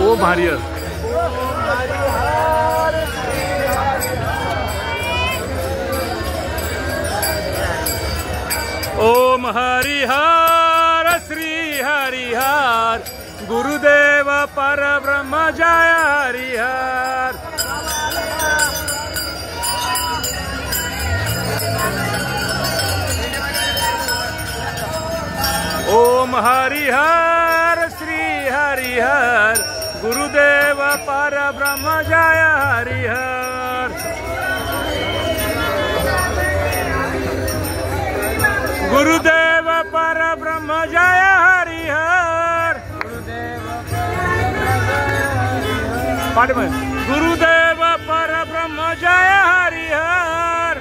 ओम हरिहर। ओम हरिहर श्री हरिहर गुरुदेव पर ब्रह्म जय हरिहर। ओम हरिहर श्री हरिहर गुरुदेव पर ब्रह्म जय हरिहर। गुरुदेव पर ब्रह्म जय हरिहर। पाठ में गुरुदेव पर ब्रह्म जय हरिहर।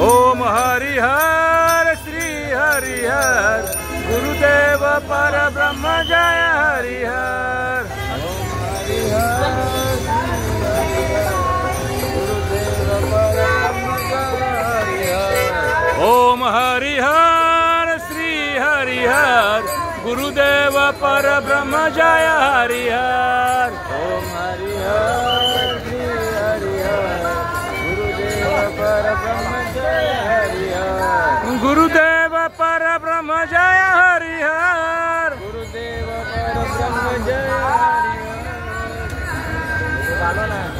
ओम हरिहर श्री हरिहर गुरुदेव पर ब्रह्म जय हरिहर। ओम हरिहर श्री हरिहर गुरुदेव पर ब्रह्म जय हरिहर। ओम हरिहर श्री हरिहर गुरुदेव पर ब्रह्म जय हरिहर। गुरुदेव पर ब्रह्म जय हरिहर। गुरुदेव पर ब्रह्म जय हरिहर।